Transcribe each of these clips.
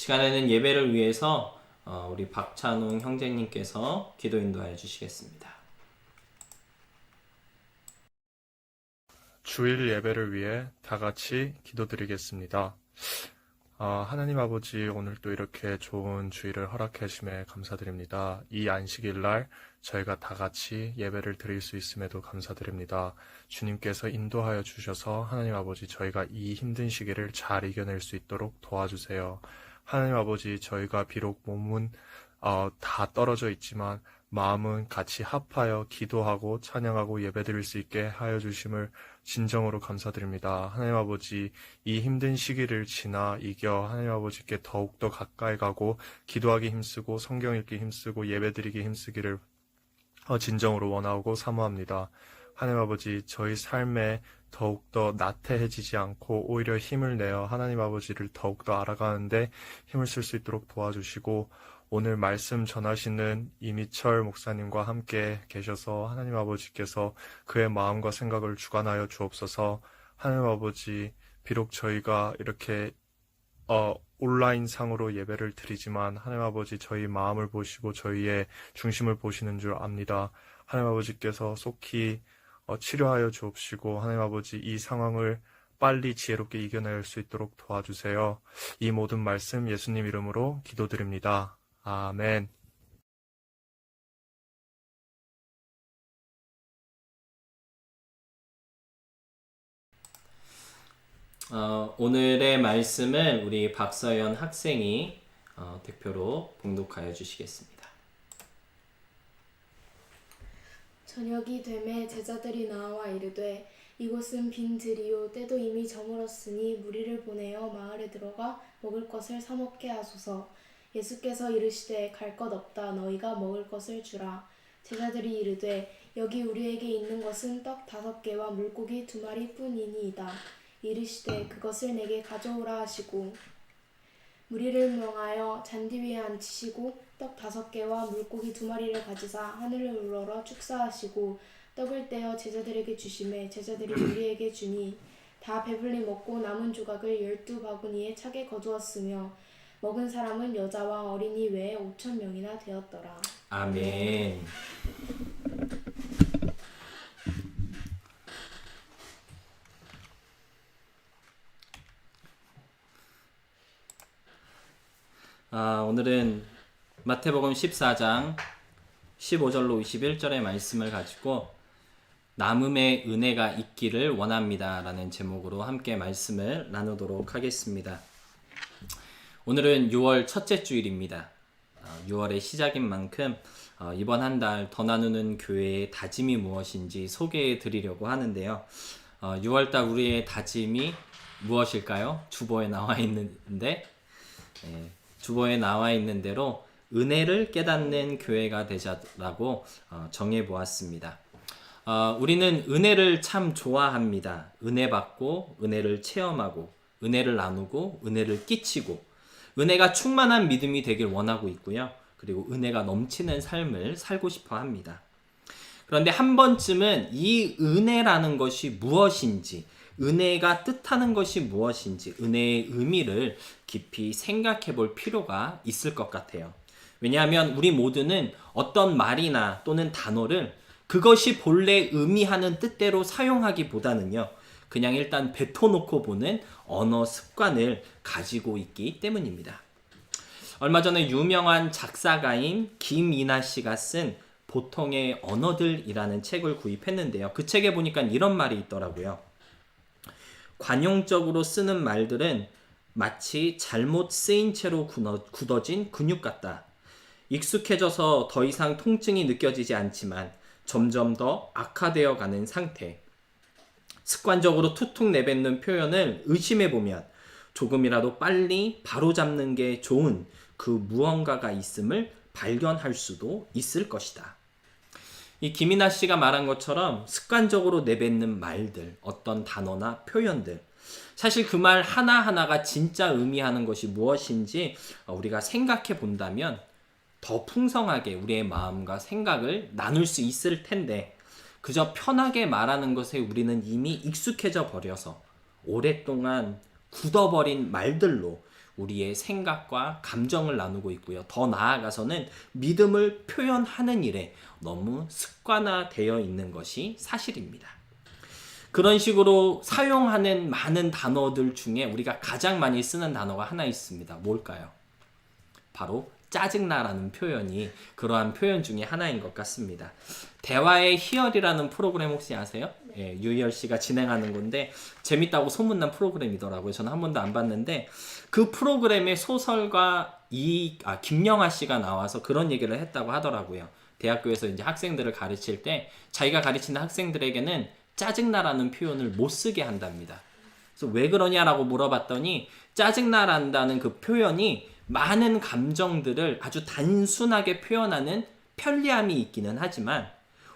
시간에는 예배를 위해서 우리 박찬웅 형제님께서 기도 인도하여 주시겠습니다. 주일 예배를 위해 다 같이 기도드리겠습니다. 하나님 아버지, 오늘 또 이렇게 좋은 주일을 허락해 주심에 감사드립니다. 이 안식일 날 저희가 다 같이 예배를 드릴 수 있음에도 감사드립니다. 주님께서 인도하여 주셔서 하나님 아버지, 저희가 이 힘든 시기를 잘 이겨낼 수 있도록 도와주세요. 하나님 아버지, 저희가 비록 몸은 다 떨어져 있지만 마음은 같이 합하여 기도하고 찬양하고 예배드릴 수 있게 하여 주심을 진정으로 감사드립니다. 하나님 아버지, 이 힘든 시기를 지나 이겨 하나님 아버지께 더욱더 가까이 가고 기도하기 힘쓰고 성경 읽기 힘쓰고 예배드리기 힘쓰기를 진정으로 원하고 사모합니다. 하나님 아버지, 저희 삶에 더욱더 나태해지지 않고 오히려 힘을 내어 하나님 아버지를 더욱더 알아가는데 힘을 쓸 수 있도록 도와주시고, 오늘 말씀 전하시는 이미철 목사님과 함께 계셔서 하나님 아버지께서 그의 마음과 생각을 주관하여 주옵소서. 하나님 아버지, 비록 저희가 이렇게 온라인 상으로 예배를 드리지만 하나님 아버지, 저희 마음을 보시고 저희의 중심을 보시는 줄 압니다. 하나님 아버지께서 속히 치료하여 주옵시고 하나님 아버지, 이 상황을 빨리 지혜롭게 이겨낼 수 있도록 도와주세요. 이 모든 말씀 예수님 이름으로 기도드립니다. 아멘. 오늘의 말씀을 우리 박서연 학생이 대표로 봉독하여 주시겠습니다. 저녁이 되매 제자들이 나와 이르되 이곳은 빈 들이요 때도 이미 저물었으니 무리를 보내어 마을에 들어가 먹을 것을 사 먹게 하소서. 예수께서 이르시되 갈 것 없다. 너희가 먹을 것을 주라. 제자들이 이르되 여기 우리에게 있는 것은 떡 5개와 물고기 2마리 뿐이니이다. 이르시되 그것을 내게 가져오라 하시고 무리를 명하여 잔디 위에 앉히시고 떡 5개와 물고기 2마리를 가지사 하늘을 우러러 축사하시고 떡을 떼어 제자들에게 주시매 제자들이 무리에게 주니 다 배불리 먹고 남은 조각을 12바구니에 차게 거두었으며 먹은 사람은 여자와 어린이 외에 5,000명이나 되었더라. 아멘. 오늘은 마태복음 14장 15절로 21절의 말씀을 가지고 남음의 은혜가 있기를 원합니다 라는 제목으로 함께 말씀을 나누도록 하겠습니다. 오늘은 6월 첫째 주일입니다. 6월의 시작인 만큼 이번 한 달 더 나누는 교회의 다짐이 무엇인지 소개해 드리려고 하는데요. 6월달 우리의 다짐이 무엇일까요? 주보에 나와 있는데 주보에 나와 있는 대로 은혜를 깨닫는 교회가 되자라고 정해 보았습니다. 우리는 은혜를 참 좋아합니다. 은혜 받고 은혜를 체험하고 은혜를 나누고 은혜를 끼치고 은혜가 충만한 믿음이 되길 원하고 있고요. 그리고 은혜가 넘치는 삶을 살고 싶어 합니다. 그런데 한 번쯤은 이 은혜라는 것이 무엇인지, 은혜가 뜻하는 것이 무엇인지, 은혜의 의미를 깊이 생각해 볼 필요가 있을 것 같아요. 왜냐하면 우리 모두는 어떤 말이나 또는 단어를 그것이 본래 의미하는 뜻대로 사용하기보다는요, 그냥 일단 뱉어놓고 보는 언어 습관을 가지고 있기 때문입니다. 얼마 전에 유명한 작사가인 김이나 씨가 쓴 보통의 언어들이라는 책을 구입했는데요. 그 책에 보니까 이런 말이 있더라고요. 관용적으로 쓰는 말들은 마치 잘못 쓰인 채로 굳어진 근육 같다. 익숙해져서 더 이상 통증이 느껴지지 않지만 점점 더 악화되어 가는 상태. 습관적으로 툭툭 내뱉는 표현을 의심해보면 조금이라도 빨리 바로잡는 게 좋은 그 무언가가 있음을 발견할 수도 있을 것이다. 이 김이나 씨가 말한 것처럼 습관적으로 내뱉는 말들, 어떤 단어나 표현들, 사실 그 말 하나하나가 진짜 의미하는 것이 무엇인지 우리가 생각해 본다면 더 풍성하게 우리의 마음과 생각을 나눌 수 있을 텐데, 그저 편하게 말하는 것에 우리는 이미 익숙해져 버려서 오랫동안 굳어버린 말들로 우리의 생각과 감정을 나누고 있고요. 더 나아가서는 믿음을 표현하는 일에 너무 습관화되어 있는 것이 사실입니다. 그런 식으로 사용하는 많은 단어들 중에 우리가 가장 많이 쓰는 단어가 하나 있습니다. 뭘까요? 바로 짜증나라는 표현이 그러한 표현 중에 하나인 것 같습니다. 대화의 희열이라는 프로그램 혹시 아세요? 예, 유희열 씨가 진행하는 건데 재밌다고 소문난 프로그램이더라고요. 저는 한 번도 안 봤는데 그 프로그램의 소설가 김영하 씨가 나와서 그런 얘기를 했다고 하더라고요. 대학교에서 이제 학생들을 가르칠 때 자기가 가르치는 학생들에게는 짜증나라는 표현을 못 쓰게 한답니다. 그래서 왜 그러냐라고 물어봤더니 짜증나란다는 그 표현이 많은 감정들을 아주 단순하게 표현하는 편리함이 있기는 하지만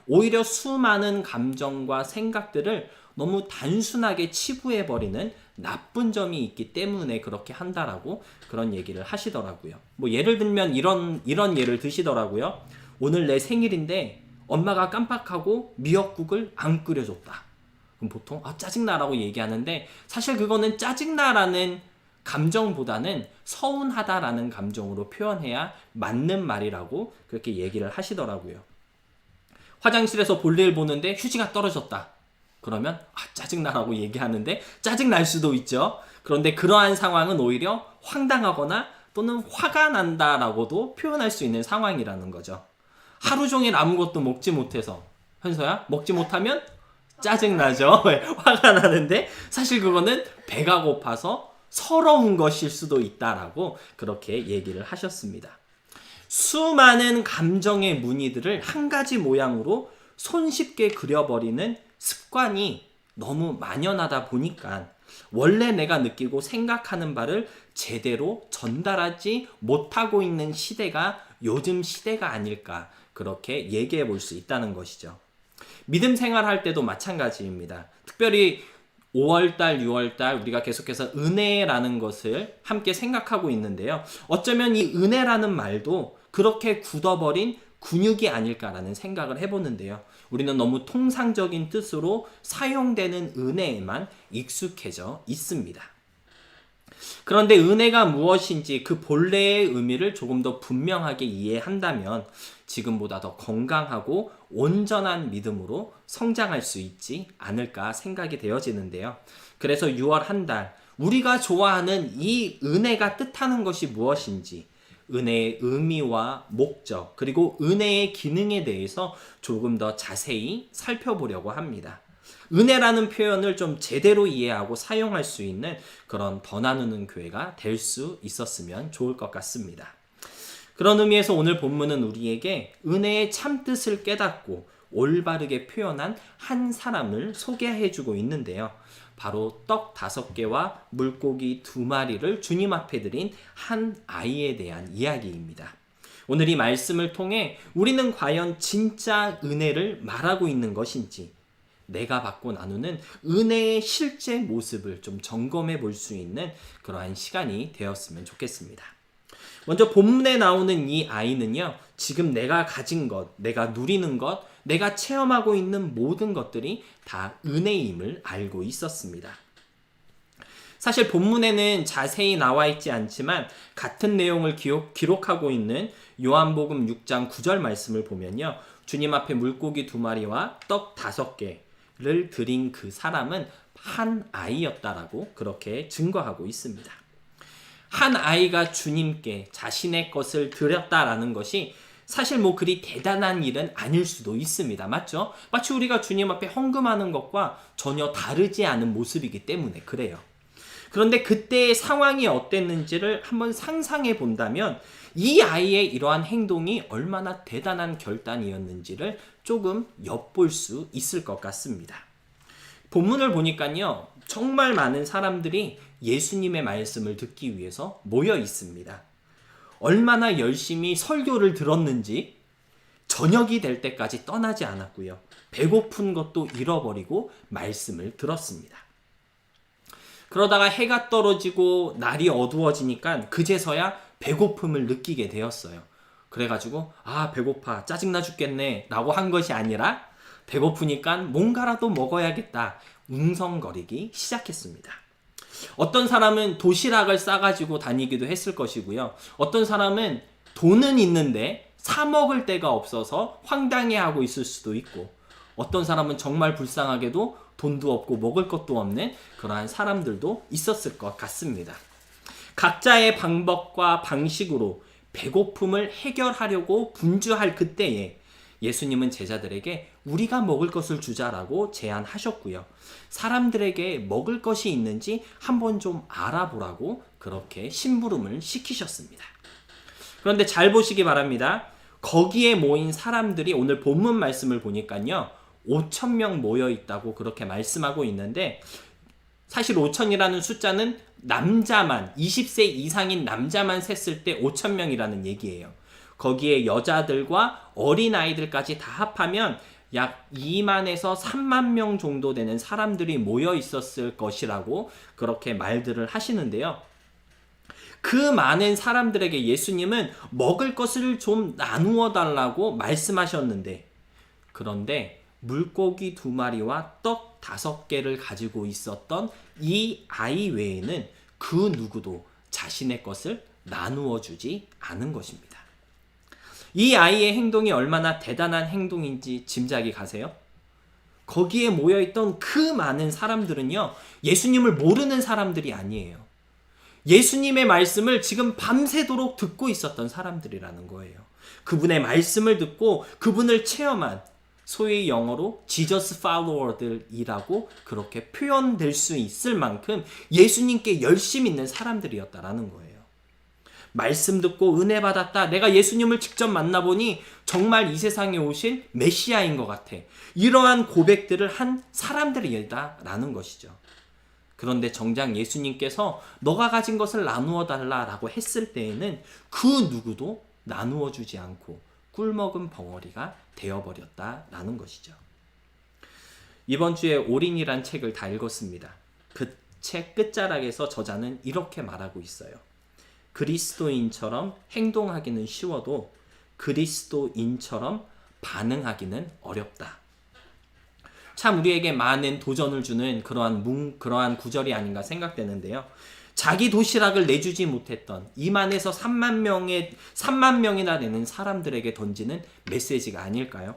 오히려 수많은 감정과 생각들을 너무 단순하게 치부해버리는 나쁜 점이 있기 때문에 그렇게 한다라고 그런 얘기를 하시더라고요. 뭐 예를 들면 이런 예를 드시더라고요. 오늘 내 생일인데 엄마가 깜빡하고 미역국을 안 끓여줬다. 그럼 보통 짜증나라고 얘기하는데 사실 그거는 짜증나라는 감정보다는 서운하다라는 감정으로 표현해야 맞는 말이라고 그렇게 얘기를 하시더라고요. 화장실에서 볼일 보는데 휴지가 떨어졌다. 그러면 짜증나라고 얘기하는데 짜증날 수도 있죠. 그런데 그러한 상황은 오히려 황당하거나 또는 화가 난다라고도 표현할 수 있는 상황이라는 거죠. 하루 종일 아무것도 먹지 못해서 현서야 먹지 못하면 짜증나죠. 화가 나는데 사실 그거는 배가 고파서 서러운 것일 수도 있다라고 그렇게 얘기를 하셨습니다. 수많은 감정의 무늬들을 한 가지 모양으로 손쉽게 그려버리는 습관이 너무 만연하다 보니까 원래 내가 느끼고 생각하는 바를 제대로 전달하지 못하고 있는 시대가 요즘 시대가 아닐까 그렇게 얘기해 볼 수 있다는 것이죠. 믿음 생활할 때도 마찬가지입니다. 특별히 5월달, 6월달 우리가 계속해서 은혜라는 것을 함께 생각하고 있는데요. 어쩌면 이 은혜라는 말도 그렇게 굳어버린 근육이 아닐까라는 생각을 해보는데요. 우리는 너무 통상적인 뜻으로 사용되는 은혜에만 익숙해져 있습니다. 그런데 은혜가 무엇인지 그 본래의 의미를 조금 더 분명하게 이해한다면 지금보다 더 건강하고 온전한 믿음으로 성장할 수 있지 않을까 생각이 되어지는데요. 그래서 6월 한 달 우리가 좋아하는 이 은혜가 뜻하는 것이 무엇인지 은혜의 의미와 목적 그리고 은혜의 기능에 대해서 조금 더 자세히 살펴보려고 합니다. 은혜라는 표현을 좀 제대로 이해하고 사용할 수 있는 그런 더 나누는 교회가 될 수 있었으면 좋을 것 같습니다. 그런 의미에서 오늘 본문은 우리에게 은혜의 참뜻을 깨닫고 올바르게 표현한 한 사람을 소개해주고 있는데요. 바로 떡 5개와 물고기 2마리를 주님 앞에 드린 한 아이에 대한 이야기입니다. 오늘 이 말씀을 통해 우리는 과연 진짜 은혜를 말하고 있는 것인지 내가 받고 나누는 은혜의 실제 모습을 좀 점검해 볼 수 있는 그러한 시간이 되었으면 좋겠습니다. 먼저 본문에 나오는 이 아이는요, 지금 내가 가진 것, 내가 누리는 것, 내가 체험하고 있는 모든 것들이 다 은혜임을 알고 있었습니다. 사실 본문에는 자세히 나와 있지 않지만 같은 내용을 기록하고 있는 요한복음 6장 9절 말씀을 보면요, 주님 앞에 물고기 2마리와 떡 5개를 드린 그 사람은 한 아이였다라고 그렇게 증거하고 있습니다. 한 아이가 주님께 자신의 것을 드렸다라는 것이 사실 그리 대단한 일은 아닐 수도 있습니다. 맞죠? 마치 우리가 주님 앞에 헌금하는 것과 전혀 다르지 않은 모습이기 때문에 그래요. 그런데 그때의 상황이 어땠는지를 한번 상상해 본다면 이 아이의 이러한 행동이 얼마나 대단한 결단이었는지를 조금 엿볼 수 있을 것 같습니다. 본문을 보니까요, 정말 많은 사람들이 예수님의 말씀을 듣기 위해서 모여 있습니다. 얼마나 열심히 설교를 들었는지 저녁이 될 때까지 떠나지 않았고요. 배고픈 것도 잃어버리고 말씀을 들었습니다. 그러다가 해가 떨어지고 날이 어두워지니까 그제서야 배고픔을 느끼게 되었어요. 그래가지고 배고파 짜증나 죽겠네 라고 한 것이 아니라 배고프니까 뭔가라도 먹어야겠다 웅성거리기 시작했습니다. 어떤 사람은 도시락을 싸가지고 다니기도 했을 것이고요. 어떤 사람은 돈은 있는데 사 먹을 데가 없어서 황당해하고 있을 수도 있고, 어떤 사람은 정말 불쌍하게도 돈도 없고 먹을 것도 없는 그러한 사람들도 있었을 것 같습니다. 각자의 방법과 방식으로 배고픔을 해결하려고 분주할 그때에 예수님은 제자들에게 우리가 먹을 것을 주자라고 제안하셨고요. 사람들에게 먹을 것이 있는지 한번 좀 알아보라고 그렇게 심부름을 시키셨습니다. 그런데 잘 보시기 바랍니다. 거기에 모인 사람들이 오늘 본문 말씀을 보니까요, 5,000명 모여 있다고 그렇게 말씀하고 있는데, 사실 5,000이라는 숫자는 남자만, 20세 이상인 남자만 셌을 때 5,000명이라는 얘기예요. 거기에 여자들과 어린아이들까지 다 합하면 약 2만에서 3만 명 정도 되는 사람들이 모여 있었을 것이라고 그렇게 말들을 하시는데요. 그 많은 사람들에게 예수님은 먹을 것을 좀 나누어 달라고 말씀하셨는데, 그런데 물고기 2마리와 떡 5개를 가지고 있었던 이 아이 외에는 그 누구도 자신의 것을 나누어 주지 않은 것입니다. 이 아이의 행동이 얼마나 대단한 행동인지 짐작이 가세요? 거기에 모여있던 그 많은 사람들은요, 예수님을 모르는 사람들이 아니에요. 예수님의 말씀을 지금 밤새도록 듣고 있었던 사람들이라는 거예요. 그분의 말씀을 듣고 그분을 체험한, 소위 영어로 Jesus follower들이라고 그렇게 표현될 수 있을 만큼 예수님께 열심 있는 사람들이었다라는 거예요. 말씀 듣고 은혜 받았다. 내가 예수님을 직접 만나보니 정말 이 세상에 오신 메시아인 것 같아. 이러한 고백들을 한 사람들이다라는 것이죠. 그런데 정작 예수님께서 너가 가진 것을 나누어 달라라고 했을 때에는 그 누구도 나누어 주지 않고 꿀먹은 벙어리가 되어버렸다라는 것이죠. 이번 주에 올인이란 책을 다 읽었습니다. 그 책 끝자락에서 저자는 이렇게 말하고 있어요. 그리스도인처럼 행동하기는 쉬워도 그리스도인처럼 반응하기는 어렵다. 참 우리에게 많은 도전을 주는 그러한 구절이 아닌가 생각되는데요. 자기 도시락을 내주지 못했던 2만에서 3만 명이나 되는 사람들에게 던지는 메시지가 아닐까요?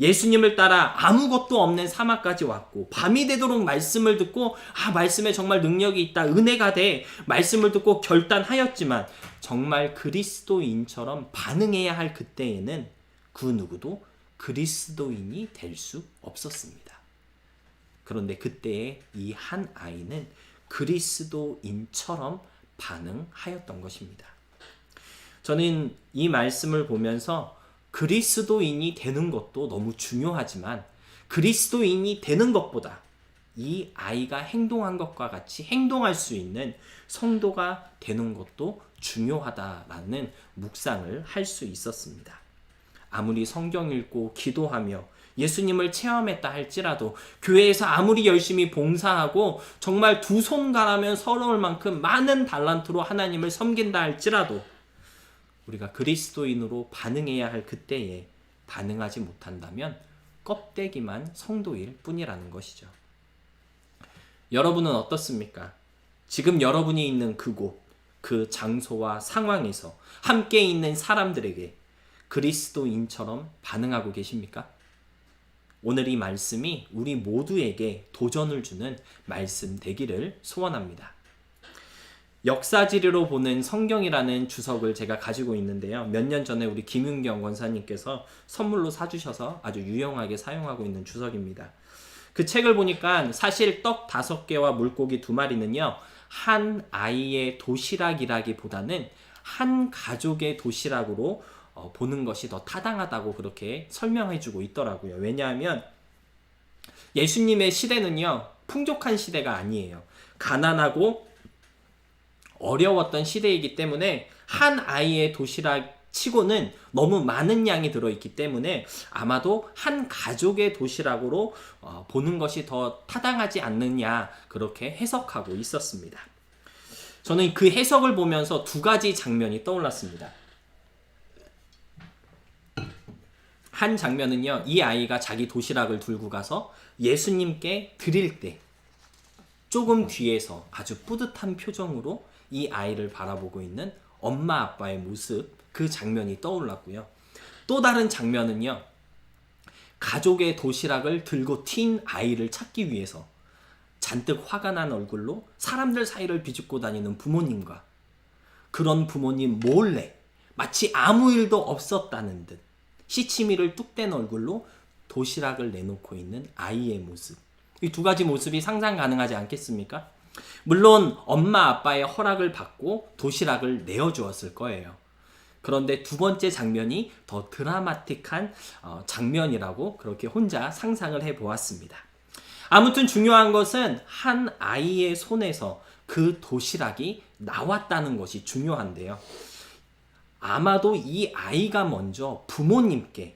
예수님을 따라 아무것도 없는 사막까지 왔고, 밤이 되도록 말씀을 듣고 말씀에 정말 능력이 있다, 은혜가 돼, 말씀을 듣고 결단하였지만 정말 그리스도인처럼 반응해야 할 그때에는 그 누구도 그리스도인이 될 수 없었습니다. 그런데 그때의 이 한 아이는 그리스도인처럼 반응하였던 것입니다. 저는 이 말씀을 보면서 그리스도인이 되는 것도 너무 중요하지만 그리스도인이 되는 것보다 이 아이가 행동한 것과 같이 행동할 수 있는 성도가 되는 것도 중요하다라는 묵상을 할 수 있었습니다. 아무리 성경 읽고 기도하며 예수님을 체험했다 할지라도, 교회에서 아무리 열심히 봉사하고 정말 두 손 가라면 서러울 만큼 많은 달란트로 하나님을 섬긴다 할지라도, 우리가 그리스도인으로 반응해야 할 그때에 반응하지 못한다면 껍데기만 성도일 뿐이라는 것이죠. 여러분은 어떻습니까? 지금 여러분이 있는 그곳, 그 장소와 상황에서 함께 있는 사람들에게 그리스도인처럼 반응하고 계십니까? 오늘 이 말씀이 우리 모두에게 도전을 주는 말씀 되기를 소원합니다. 역사지리로 보는 성경이라는 주석을 제가 가지고 있는데요. 몇 년 전에 우리 김윤경 원사님께서 선물로 사주셔서 아주 유용하게 사용하고 있는 주석입니다. 그 책을 보니까 사실 떡 5개와 물고기 2마리는요, 한 아이의 도시락이라기보다는 한 가족의 도시락으로 보는 것이 더 타당하다고 그렇게 설명해주고 있더라고요. 왜냐하면 예수님의 시대는요, 풍족한 시대가 아니에요. 가난하고 어려웠던 시대이기 때문에 한 아이의 도시락 치고는 너무 많은 양이 들어있기 때문에 아마도 한 가족의 도시락으로 보는 것이 더 타당하지 않느냐, 그렇게 해석하고 있었습니다. 저는 그 해석을 보면서 2가지 장면이 떠올랐습니다. 한 장면은요, 이 아이가 자기 도시락을 들고 가서 예수님께 드릴 때, 조금 뒤에서 아주 뿌듯한 표정으로 이 아이를 바라보고 있는 엄마 아빠의 모습, 그 장면이 떠올랐고요. 또 다른 장면은요, 가족의 도시락을 들고 튄 아이를 찾기 위해서 잔뜩 화가 난 얼굴로 사람들 사이를 비집고 다니는 부모님과 그런 부모님 몰래 마치 아무 일도 없었다는 듯 시치미를 뚝 뗀 얼굴로 도시락을 내놓고 있는 아이의 모습. 이 두 가지 모습이 상상 가능하지 않겠습니까? 물론 엄마 아빠의 허락을 받고 도시락을 내어주었을 거예요. 그런데 두 번째 장면이 더 드라마틱한 장면이라고 그렇게 혼자 상상을 해보았습니다. 아무튼 중요한 것은 한 아이의 손에서 그 도시락이 나왔다는 것이 중요한데요. 아마도 이 아이가 먼저 부모님께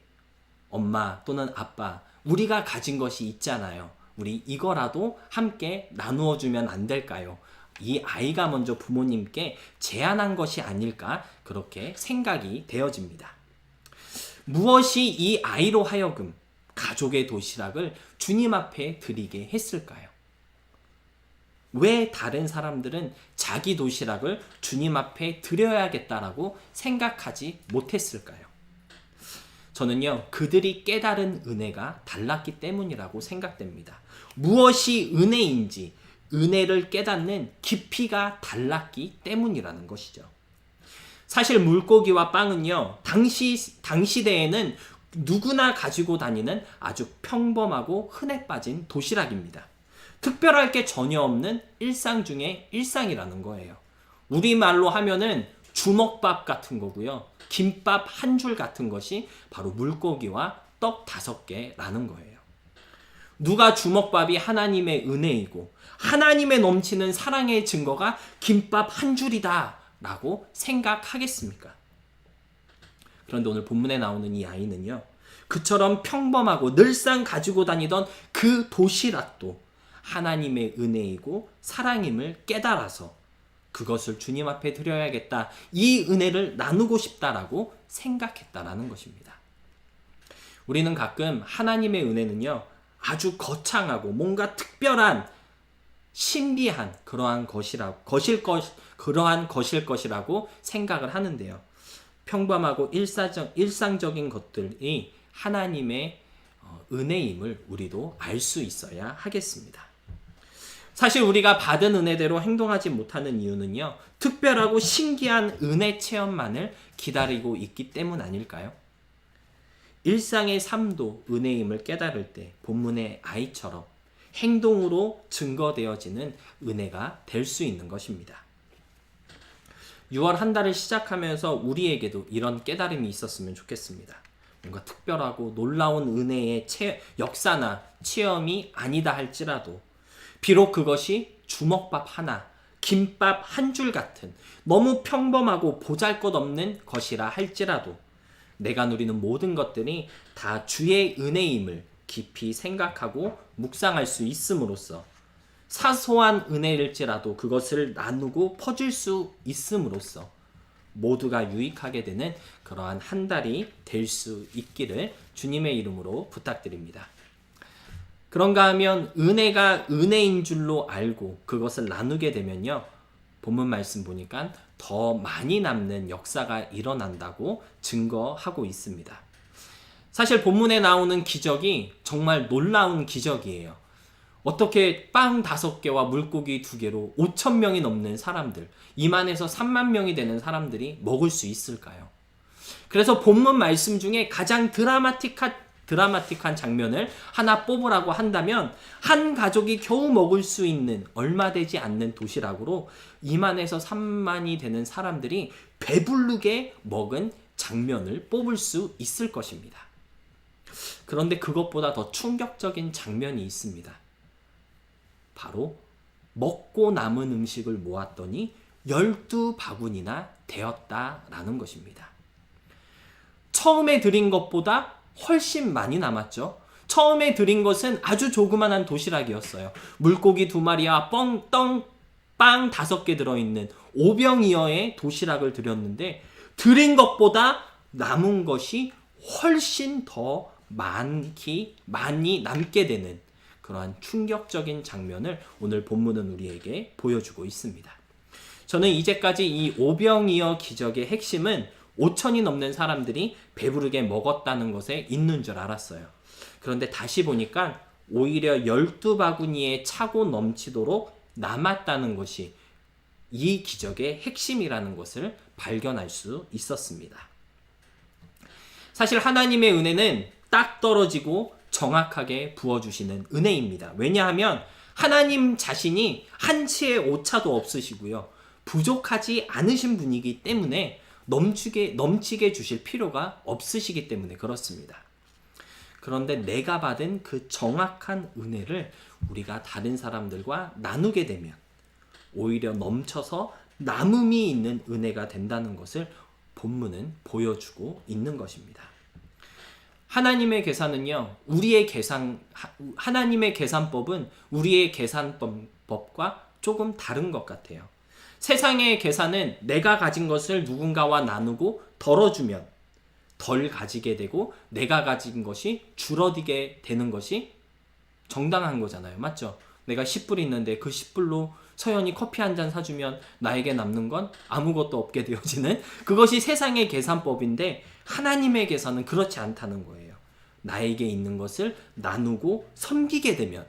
엄마 또는 아빠, 우리가 가진 것이 있잖아요. 우리 이거라도 함께 나누어 주면 안 될까요? 이 아이가 먼저 부모님께 제안한 것이 아닐까 그렇게 생각이 되어집니다. 무엇이 이 아이로 하여금 가족의 도시락을 주님 앞에 드리게 했을까요? 왜 다른 사람들은 자기 도시락을 주님 앞에 드려야겠다라고 생각하지 못했을까요? 저는요, 그들이 깨달은 은혜가 달랐기 때문이라고 생각됩니다. 무엇이 은혜인지 은혜를 깨닫는 깊이가 달랐기 때문이라는 것이죠. 사실 물고기와 빵은요, 당시대에는 누구나 가지고 다니는 아주 평범하고 흔해 빠진 도시락입니다. 특별할 게 전혀 없는 일상 중에 일상이라는 거예요. 우리말로 하면은 주먹밥 같은 거고요. 김밥 한 줄 같은 것이 바로 물고기와 떡 5개라는 거예요. 누가 주먹밥이 하나님의 은혜이고 하나님의 넘치는 사랑의 증거가 김밥 한 줄이다 라고 생각하겠습니까? 그런데 오늘 본문에 나오는 이 아이는요, 그처럼 평범하고 늘상 가지고 다니던 그 도시락도 하나님의 은혜이고 사랑임을 깨달아서 그것을 주님 앞에 드려야겠다, 이 은혜를 나누고 싶다라고 생각했다라는 것입니다. 우리는 가끔 하나님의 은혜는요, 아주 거창하고 뭔가 특별한 신비한 그러한 것일 것이라고 생각을 하는데요. 평범하고 일상적인 것들이 하나님의 은혜임을 우리도 알 수 있어야 하겠습니다. 사실 우리가 받은 은혜대로 행동하지 못하는 이유는요, 특별하고 신기한 은혜 체험만을 기다리고 있기 때문 아닐까요? 일상의 삶도 은혜임을 깨달을 때 본문의 아이처럼 행동으로 증거되어지는 은혜가 될 수 있는 것입니다. 6월 한 달을 시작하면서 우리에게도 이런 깨달음이 있었으면 좋겠습니다. 뭔가 특별하고 놀라운 은혜의 역사나 체험이 아니다 할지라도 비록 그것이 주먹밥 하나, 김밥 한 줄 같은 너무 평범하고 보잘것없는 것이라 할지라도 내가 누리는 모든 것들이 다 주의 은혜임을 깊이 생각하고 묵상할 수 있음으로써 사소한 은혜일지라도 그것을 나누고 퍼줄 수 있음으로써 모두가 유익하게 되는 그러한 한 달이 될 수 있기를 주님의 이름으로 부탁드립니다. 그런가 하면 은혜가 은혜인 줄로 알고 그것을 나누게 되면요, 본문 말씀 보니까 더 많이 남는 역사가 일어난다고 증거하고 있습니다. 사실 본문에 나오는 기적이 정말 놀라운 기적이에요. 어떻게 빵 5개와 물고기 2개로 5,000명이 넘는 사람들, 2만에서 3만 명이 되는 사람들이 먹을 수 있을까요? 그래서 본문 말씀 중에 가장 드라마틱한 장면을 하나 뽑으라고 한다면 한 가족이 겨우 먹을 수 있는 얼마 되지 않는 도시락으로 2만에서 3만이 되는 사람들이 배부르게 먹은 장면을 뽑을 수 있을 것입니다. 그런데 그것보다 더 충격적인 장면이 있습니다. 바로 먹고 남은 음식을 모았더니 12바구니나 되었다라는 것입니다. 처음에 드린 것보다 훨씬 많이 남았죠. 처음에 드린 것은 아주 조그만한 도시락이었어요. 물고기 2마리와 빵 5개 들어있는 5병이어의 도시락을 드렸는데 드린 것보다 남은 것이 훨씬 더 많이 남게 되는 그러한 충격적인 장면을 오늘 본문은 우리에게 보여주고 있습니다. 저는 이제까지 이 오병이어 기적의 핵심은 5천이 넘는 사람들이 배부르게 먹었다는 것에 있는 줄 알았어요. 그런데 다시 보니까 오히려 12바구니에 차고 넘치도록 남았다는 것이 이 기적의 핵심이라는 것을 발견할 수 있었습니다. 사실 하나님의 은혜는 딱 떨어지고 정확하게 부어주시는 은혜입니다. 왜냐하면 하나님 자신이 한치의 오차도 없으시고요. 부족하지 않으신 분이기 때문에 넘치게 주실 필요가 없으시기 때문에 그렇습니다. 그런데 내가 받은 그 정확한 은혜를 우리가 다른 사람들과 나누게 되면 오히려 넘쳐서 남음이 있는 은혜가 된다는 것을 본문은 보여주고 있는 것입니다. 하나님의 계산은요, 하나님의 계산법은 우리의 계산법과 조금 다른 것 같아요. 세상의 계산은 내가 가진 것을 누군가와 나누고 덜어주면 덜 가지게 되고 내가 가진 것이 줄어들게 되는 것이 정당한 거잖아요. 맞죠? 내가 10불 있는데 그 10불로 서연이 커피 한 잔 사주면 나에게 남는 건 아무것도 없게 되어지는 그것이 세상의 계산법인데 하나님의 계산은 그렇지 않다는 거예요. 나에게 있는 것을 나누고 섬기게 되면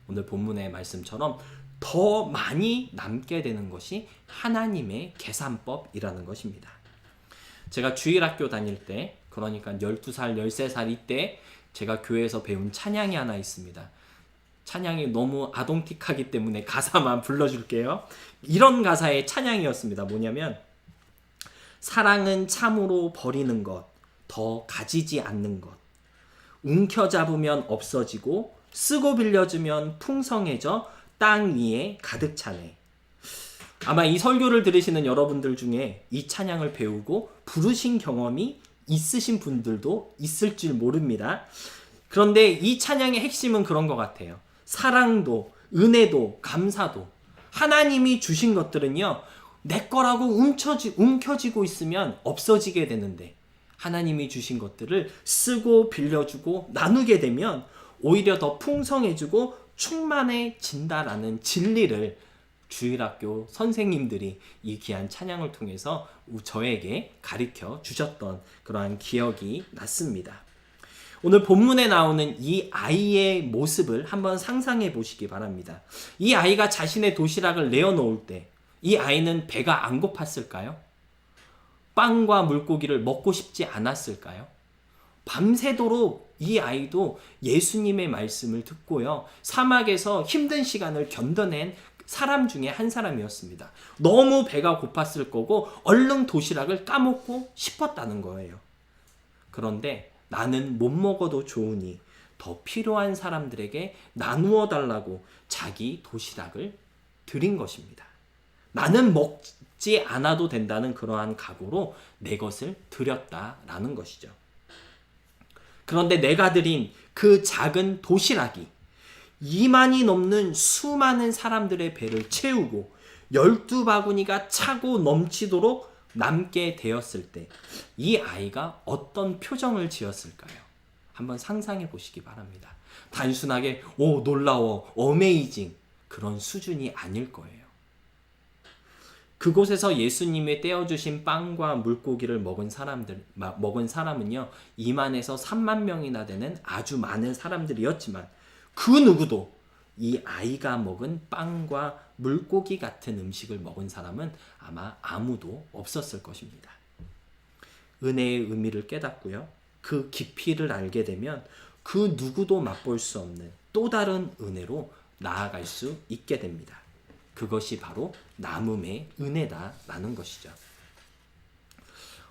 오늘 본문의 말씀처럼 더 많이 남게 되는 것이 하나님의 계산법이라는 것입니다. 제가 주일학교 다닐 때, 그러니까 12살, 13살 이때 제가 교회에서 배운 찬양이 하나 있습니다. 찬양이 너무 아동틱하기 때문에 가사만 불러줄게요. 이런 가사의 찬양이었습니다. 뭐냐면 사랑은 참으로 버리는 것, 더 가지지 않는 것, 움켜잡으면 없어지고 쓰고 빌려주면 풍성해져 땅 위에 가득 차네. 아마 이 설교를 들으시는 여러분들 중에 이 찬양을 배우고 부르신 경험이 있으신 분들도 있을 줄 모릅니다. 그런데 이 찬양의 핵심은 그런 것 같아요. 사랑도, 은혜도, 감사도 하나님이 주신 것들은요, 내 거라고 움켜쥐고 있으면 없어지게 되는데 하나님이 주신 것들을 쓰고 빌려주고 나누게 되면 오히려 더 풍성해지고 충만해진다라는 진리를 주일학교 선생님들이 이 귀한 찬양을 통해서 저에게 가르쳐 주셨던 그러한 기억이 났습니다. 오늘 본문에 나오는 이 아이의 모습을 한번 상상해 보시기 바랍니다. 이 아이가 자신의 도시락을 내어놓을 때 이 아이는 배가 안 고팠을까요? 빵과 물고기를 먹고 싶지 않았을까요? 밤새도록 이 아이도 예수님의 말씀을 듣고요, 사막에서 힘든 시간을 견뎌낸 사람 중에 한 사람이었습니다. 너무 배가 고팠을 거고 얼른 도시락을 까먹고 싶었다는 거예요. 그런데 나는 못 먹어도 좋으니 더 필요한 사람들에게 나누어 달라고 자기 도시락을 드린 것입니다. 나는 먹지 않아도 된다는 그러한 각오로 내 것을 드렸다라는 것이죠. 그런데 내가 드린 그 작은 도시락이 2만이 넘는 수많은 사람들의 배를 채우고 12바구니가 차고 넘치도록 남게 되었을 때 이 아이가 어떤 표정을 지었을까요? 한번 상상해 보시기 바랍니다. 단순하게 오 놀라워 어메이징 그런 수준이 아닐 거예요. 그곳에서 예수님의 떼어주신 빵과 물고기를 먹은 사람은요 2만에서 3만 명이나 되는 아주 많은 사람들이었지만 그 누구도 이 아이가 먹은 빵과 물고기 같은 음식을 먹은 사람은 아마 아무도 없었을 것입니다. 은혜의 의미를 깨닫고요, 그 깊이를 알게 되면 그 누구도 맛볼 수 없는 또 다른 은혜로 나아갈 수 있게 됩니다. 그것이 바로 남음의 은혜다라는 것이죠.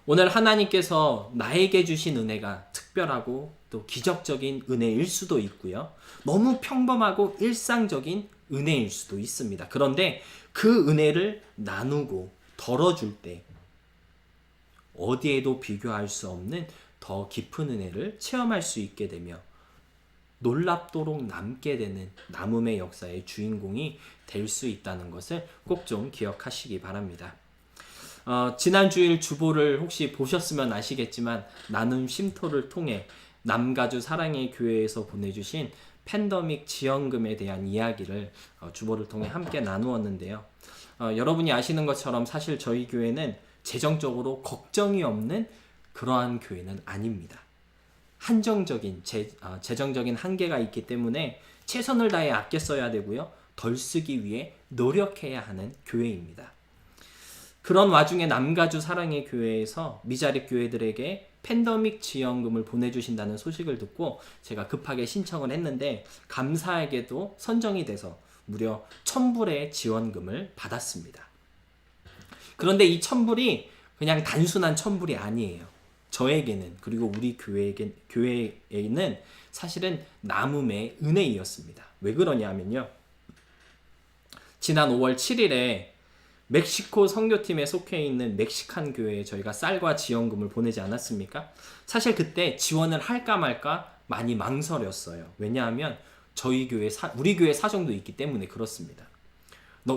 오늘 하나님께서 나에게 주신 은혜가 특별하고 또 기적적인 은혜일 수도 있고요, 너무 평범하고 일상적인 은혜일 수도 있습니다. 그런데 그 은혜를 나누고 덜어줄 때 어디에도 비교할 수 없는 더 깊은 은혜를 체험할 수 있게 되며 놀랍도록 남게 되는 남음의 역사의 주인공이 될 수 있다는 것을 꼭 좀 기억하시기 바랍니다. 지난 주일 주보를 혹시 보셨으면 아시겠지만 나눔 쉼터를 통해 남가주 사랑의 교회에서 보내주신 팬데믹 지원금에 대한 이야기를 주보를 통해 함께 나누었는데요. 여러분이 아시는 것처럼 사실 저희 교회는 재정적으로 걱정이 없는 그러한 교회는 아닙니다. 한정적인 재정적인 한계가 있기 때문에 최선을 다해 아껴 써야 되고요. 덜 쓰기 위해 노력해야 하는 교회입니다. 그런 와중에 남가주 사랑의 교회에서 미자립 교회들에게 팬데믹 지원금을 보내주신다는 소식을 듣고 제가 급하게 신청을 했는데 감사하게도 선정이 돼서 무려 1,000불의 지원금을 받았습니다. 그런데 이 1,000불이 그냥 단순한 1,000불이 아니에요. 저에게는, 그리고 우리 교회에는 사실은 남음의 은혜이었습니다. 왜 그러냐면요. 지난 5월 7일에 멕시코 선교팀에 속해 있는 멕시칸 교회에 저희가 쌀과 지원금을 보내지 않았습니까? 사실 그때 지원을 할까 말까 많이 망설였어요. 왜냐하면 우리 교회 사정도 있기 때문에 그렇습니다.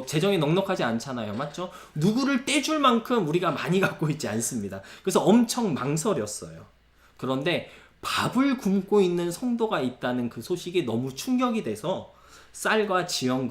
재정이 넉넉하지 않잖아요. 맞죠? 누구를 떼줄 만큼 우리가 많이 갖고 있지 않습니다. 그래서 엄청 망설였어요. 그런데 밥을 굶고 있는 성도가 있다는 그 소식이 너무 충격이 돼서 쌀과 지원금